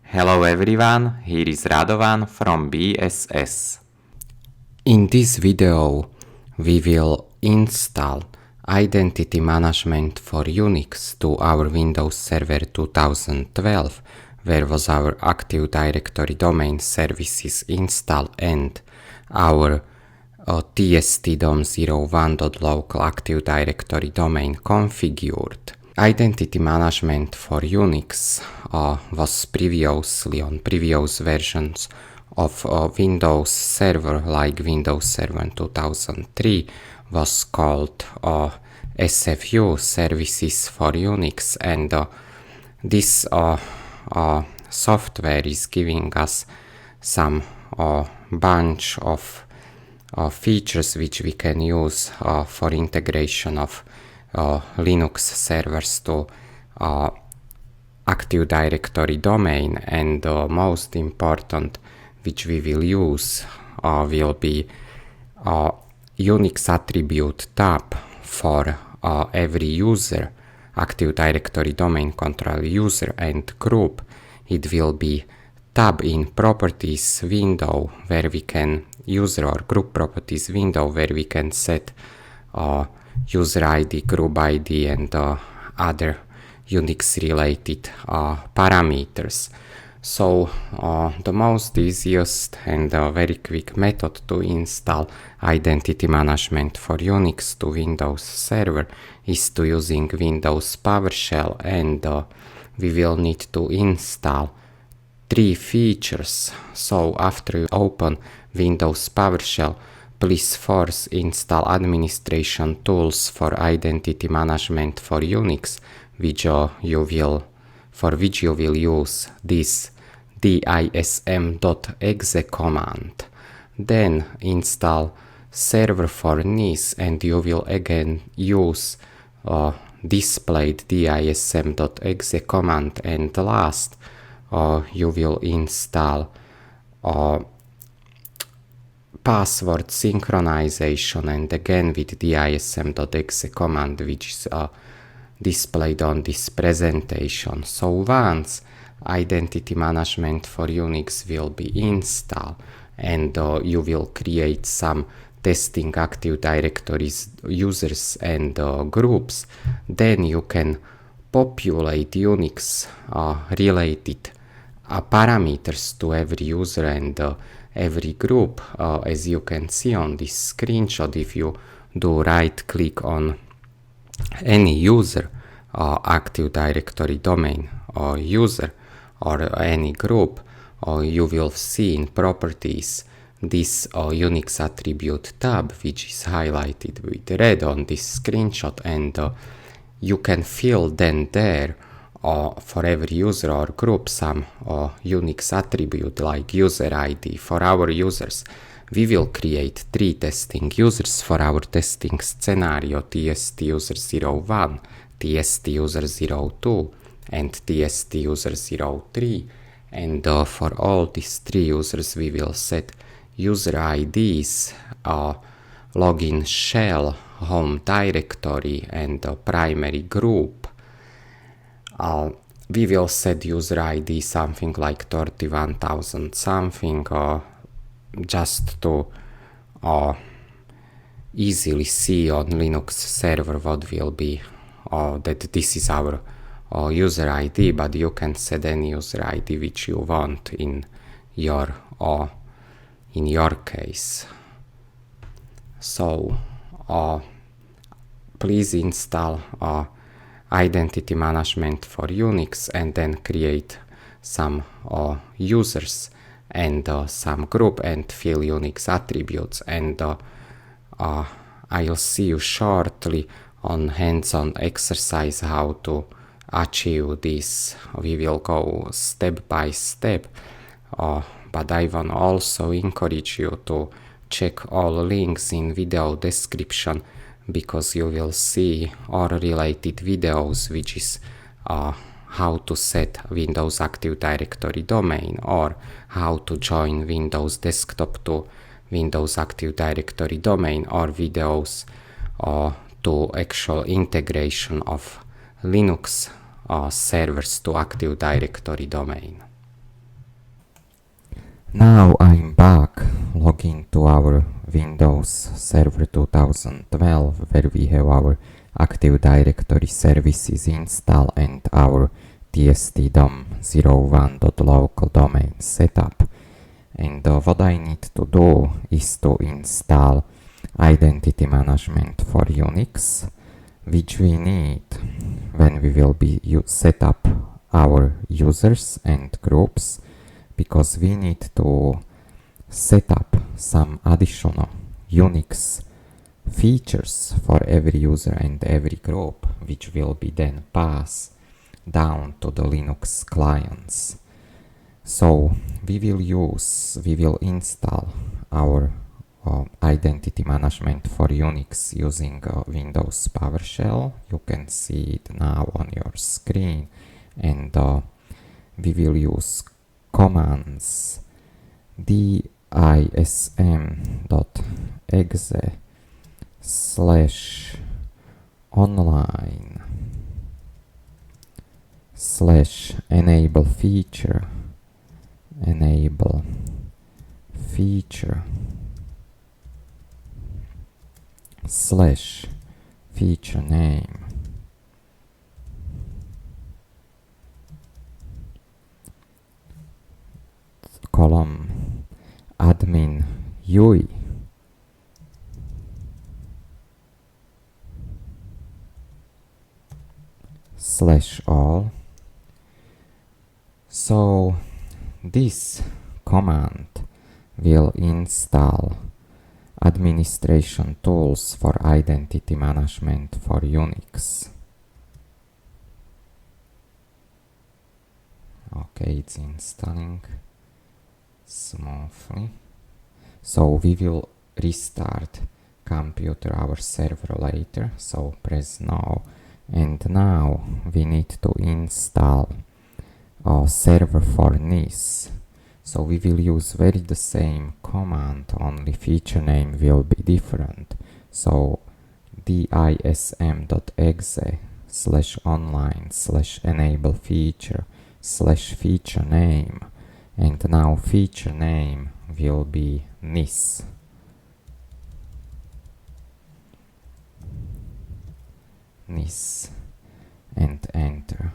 Hello everyone, here is Radovan from BSS. In this video, we will install Identity Management for Unix to our Windows Server 2012, where was our Active Directory domain services installed and our tstdom01.local Active Directory domain configured. Identity management for Unix was previously on previous versions of Windows Server, like Windows Server 2003, was called SFU, Services for Unix, and this software is giving us some bunch of features which we can use for integration of Linux servers to Active Directory domain, and the most important which we will use will be UNIX Attribute tab for every user, Active Directory domain control user and group. It will be tab in properties window where we can user or group properties window where we can set user ID, group ID, and other Unix related parameters. So the most easiest and very quick method to install Identity Management for Unix to Windows Server is to using Windows PowerShell, and we will need to install 3 features. So after you open Windows PowerShell, please first install administration tools for Identity Management for Unix, which you will use this dism.exe command. Then install server for NIS, and you will again use displayed dism.exe command. And last, you will install password synchronization, and again with dism.exe command, which is displayed on this presentation. So once Identity Management for Unix will be installed and you will create some testing Active Directories users and groups, then you can populate Unix related parameters to every user and every group, as you can see on this screenshot. If you do right click on any user, Active Directory domain or user or any group, you will see in properties this UNIX Attribute tab, which is highlighted with red on this screenshot, and you can fill then there for every user or group some UNIX attribute like user ID. For our users, we will create 3 testing users for our testing scenario: TST user 01, TST user 02, and TST user 03. And for all these 3 users, we will set user IDs, login shell, home directory, and primary group. We will set user ID something like 31,000 something, just to easily see on Linux server what will be that this is our user ID, but you can set any user ID which you want in your case. So please install Identity Management for Unix and then create some users and some group and fill UNIX attributes, and I'll see you shortly on hands-on exercise how to achieve this. We will go step by step, but I want also encourage you to check all links in video description, because you will see all related videos, which is how to set Windows Active Directory domain, or how to join Windows Desktop to Windows Active Directory domain, or videos to actual integration of Linux servers to Active Directory domain. Now I'm back, login to our Windows Server 2012, where we have our Active Directory services installed and our tstdom01.local domain setup. And what I need to do is to install Identity Management for Unix, which we need when we will be set up our users and groups, because we need to set up some additional Unix features for every user and every group, which will be then passed down to the Linux clients. So we will install our identity management for Unix using Windows PowerShell. You can see it now on your screen, and we will use commands dism.exe/online/enable feature/featurename column adminui /all. So this command will install administration tools for identity management for Unix. Okay, it's installing smoothly. So we will restart computer, our server, later. So press no. And now we need to install a server for NIS. So we will use very the same command, only feature name will be different. So dism.exe/online/enable feature/feature name, and now feature name will be NIS. And enter.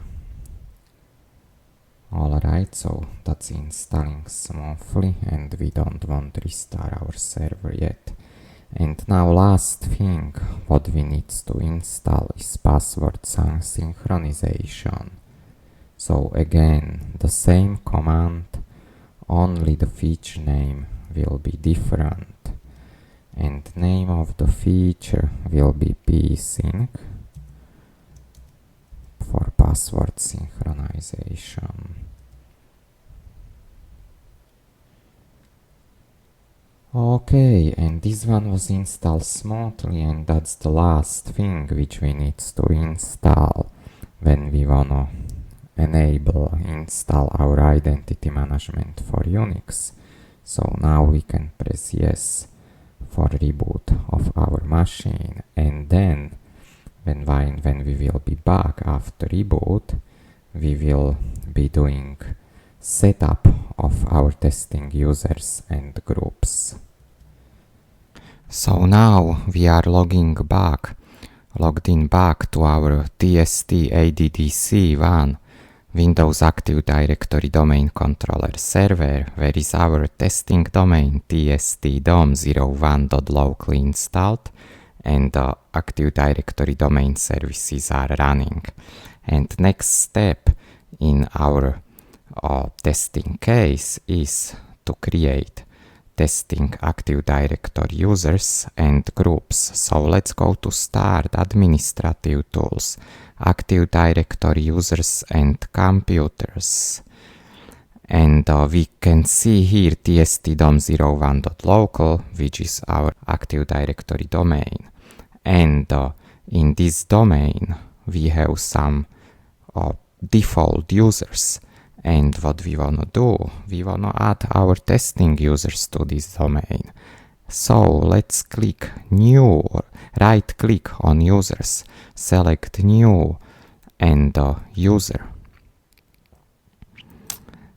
Alright, so that's installing smoothly, and we don't want to restart our server yet. And now last thing what we need to install is password synchronization. So again, the same command, only the feature name will be different, and name of the feature will be psync for password synchronization. Okay, and this one was installed smoothly, and that's the last thing which we need to install when we wanna install our identity management for Unix. So now we can press yes for reboot of our machine, and then when we will be back after reboot, we will be doing setup of our testing users and groups. So now we are logged in back to our tstaddc1 Windows Active Directory domain controller server, where is our testing domain tstdom01.local installed, and the Active Directory domain services are running. And next step in our testing case is to create testing Active Directory users and groups. So let's go to Start, Administrative Tools, Active Directory Users and Computers. And we can see here tstdom01.local, which is our Active Directory domain. And in this domain, we have some default users. And what we wanna do, we wanna add our testing users to this domain. So let's click New, right click on Users, select New and User.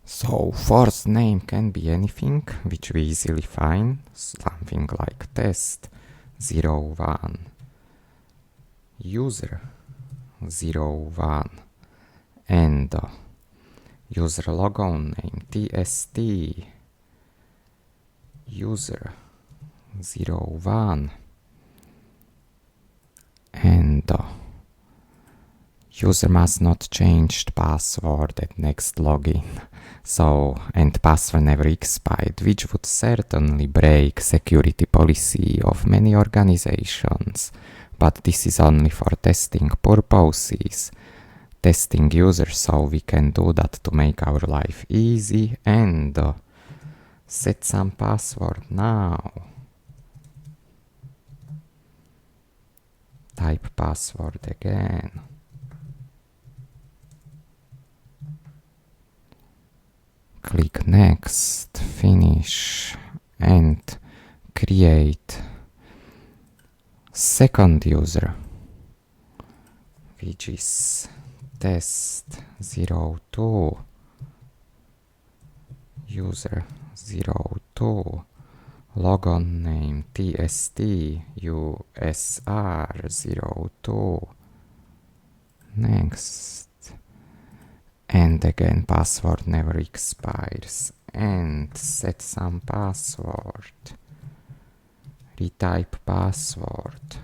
So first name can be anything, which we easily find, something like test 01, user 01, and user logon name tst, user 01, and user must not change the password at next login. So, and password never expired, which would certainly break security policy of many organizations. But this is only for testing purposes, testing users, so we can do that to make our life easy and set some password now. Type password again. Click next, finish, and create second user, which is test 02, user 02, logon name tst usr02, next, and again password never expires, and set some password, retype password,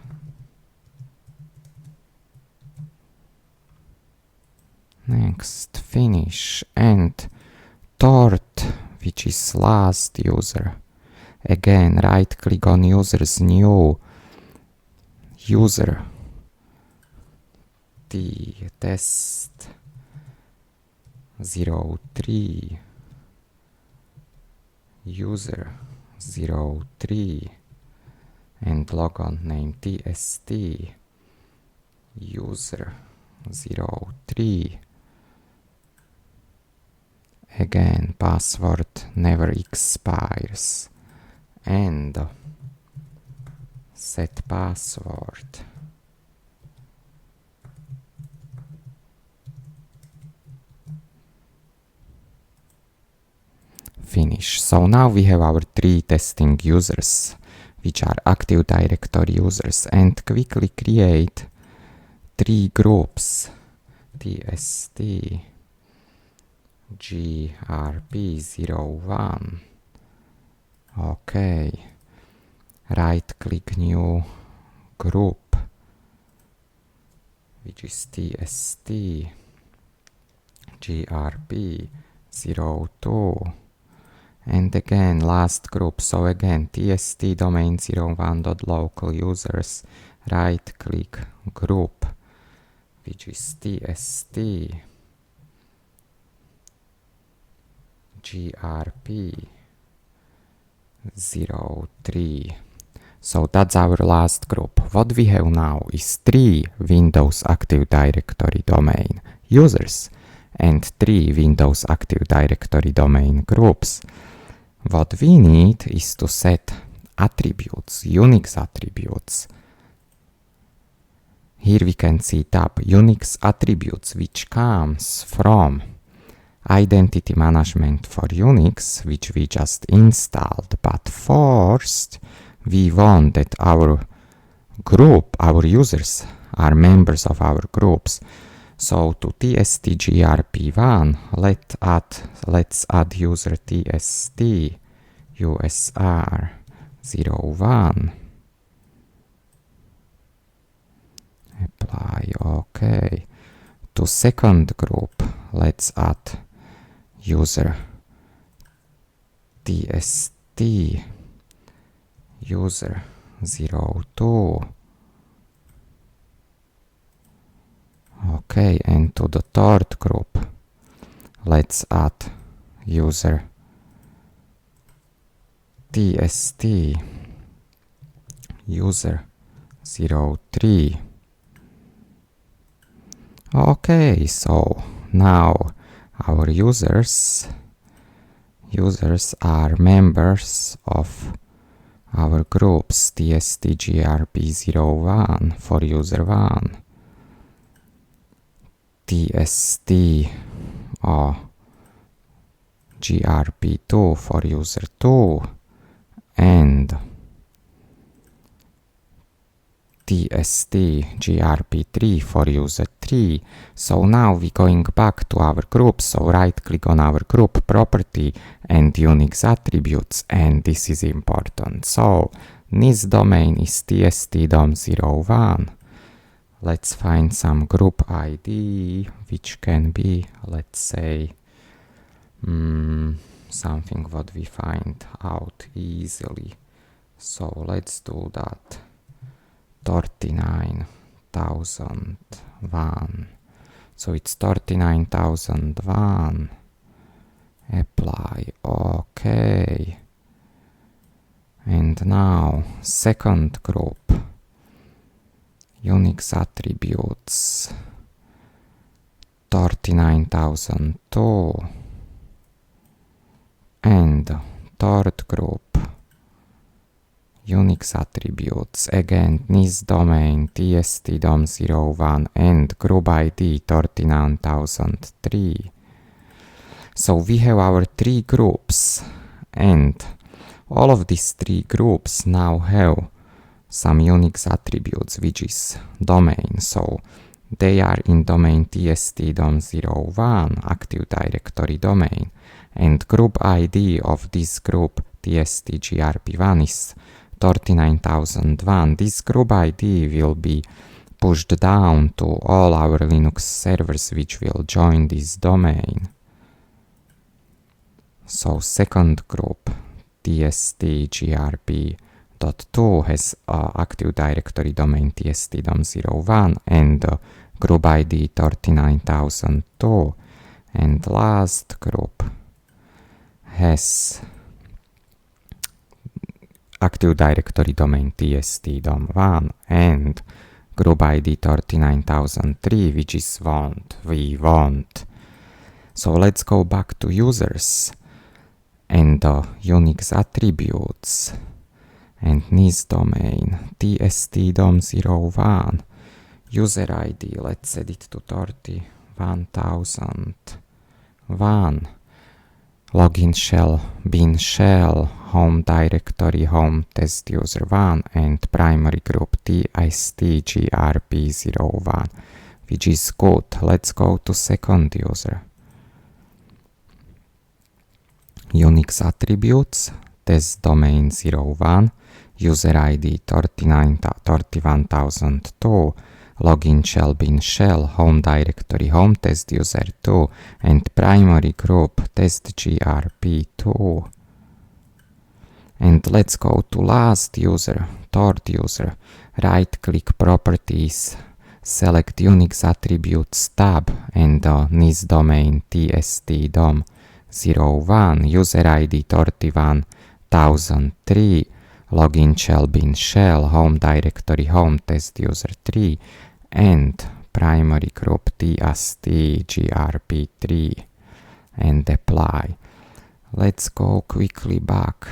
next, finish, and third, which is last user, again right click on user's new user test 03, user 03, and logon name tst user 03, again password never expires, and set password, finish. So now we have our 3 testing users, which are Active Directory users, and quickly create 3 groups, tst grp01, okay, right click new group, which is tst grp02, and again last group, so again tst domain 01.local users, right click group, which is tst grp03. So that's our last group. What we have now is 3 Windows Active Directory domain users and 3 Windows Active Directory domain groups. What we need is to set attributes, UNIX attributes. Here we can see tab UNIX Attributes, which comes from Identity Management for Unix, which we just installed. But first, we want that our group, our users, are members of our groups. So to tstgrp1, let's add user tst usr01. Apply, okay. To second group, let's add user tst user02. Okay, and to the third group, let's add user tst user03. Okay, so now our users are members of our groups tstgrp01 for user 1, tst grp2 for user 2 and tst grp3 for user 3. So now we're going back to our group, so right click on our group property and UNIX Attributes, and this is important. So this domain is tst-dom01. Let's find some group ID, which can be, let's say, something what we find out easily. So let's do that. 39,001. So it's 39,001. Apply. Okay. And now second group. UNIX Attributes. 39,002. And third group. UNIX Attributes, again this domain tst-dom01 and group ID 39,003. So we have our three groups, and all of these three groups now have some UNIX attributes, which is domain. So they are in domain tst-dom01 Active Directory domain, and group ID of this group tst-grp1 is 39,001. This group ID will be pushed down to all our Linux servers which will join this domain. So second group tst-grp.2 has Active Directory domain tst-dom01 and group ID 39,002, and last group has Active Directory domain tst-dom1 and group ID 39,003, which is we want. So let's go back to users and UNIX Attributes and this domain tst-dom01 user ID. Let's set it to 31,001. Login shell, bin shell, home directory, home test user 1, and primary group tst-grp01, which is good. Let's go to second user. UNIX Attributes, test domain 01, user ID 31,002, login shell, bin shell, home directory, home test user 2, and primary group test grp2. And let's go to last user, third user. Right click properties, select UNIX Attributes tab and this domain tst-dom01, user ID 31,003, login shell, bin shell, home directory, home test user 3, and primary group tst-grp3, and apply. Let's go quickly back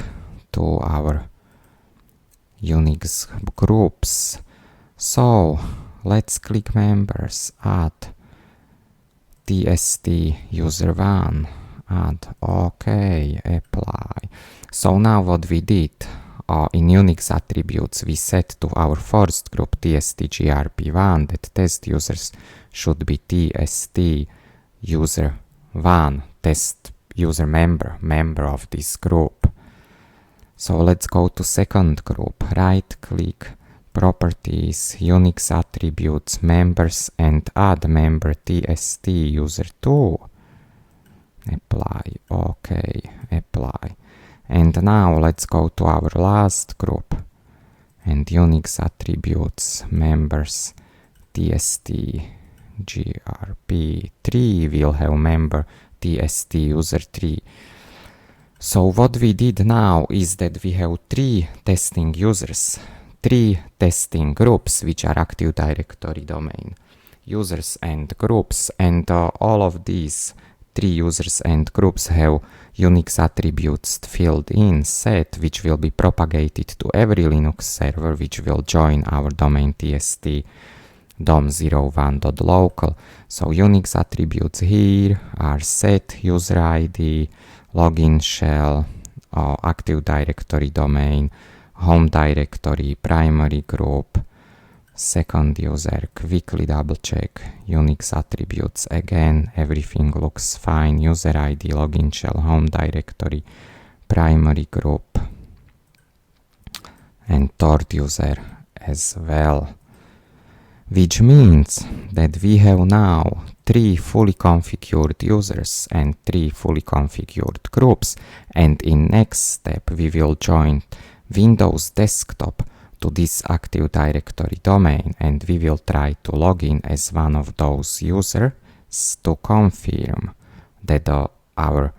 to our UNIX groups. So let's click members, add tst user 1, add, okay, apply. So now what we did, in UNIX Attributes we set to our first group tst-grp1 that test users should be tst user 1, test user member of this group. So let's go to second group, right click, properties, UNIX Attributes, members, and add member tst user 2. Apply, okay, apply. And now let's go to our last group and UNIX Attributes, members, tst-grp3 will have member tst user 3. So what we did now is that we have 3 testing users, 3 testing groups which are Active Directory domain, users and groups, and all of these 3 users and groups have UNIX Attributes field in set, which will be propagated to every Linux server which will join our domain tst-dom01.local. So UNIX Attributes here are set, user ID, login shell, Active Directory domain, home directory, primary group, second user, quickly double check, UNIX attributes, again everything looks fine, user ID, login shell, home directory, primary group, and third user as well. Which means that we have now 3 fully configured users and 3 fully configured groups, and in next step we will join Windows desktop to this Active Directory domain, and we will try to log in as one of those users to confirm that our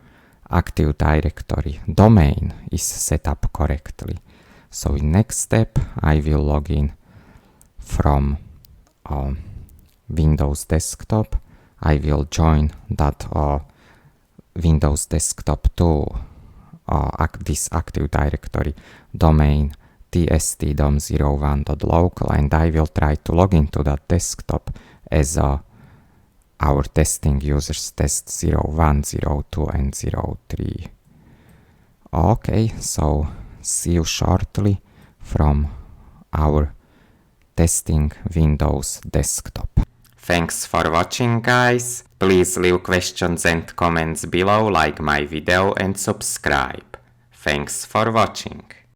Active Directory domain is set up correctly. So in next step I will log in from Windows desktop. I will join that Windows desktop to this Active Directory domain tstdom01.local, and I will try to log into that desktop as our testing users test 01, 02 and 03. Okay, so see you shortly from our testing Windows desktop. Thanks for watching, guys. Please leave questions and comments below, like my video and subscribe. Thanks for watching.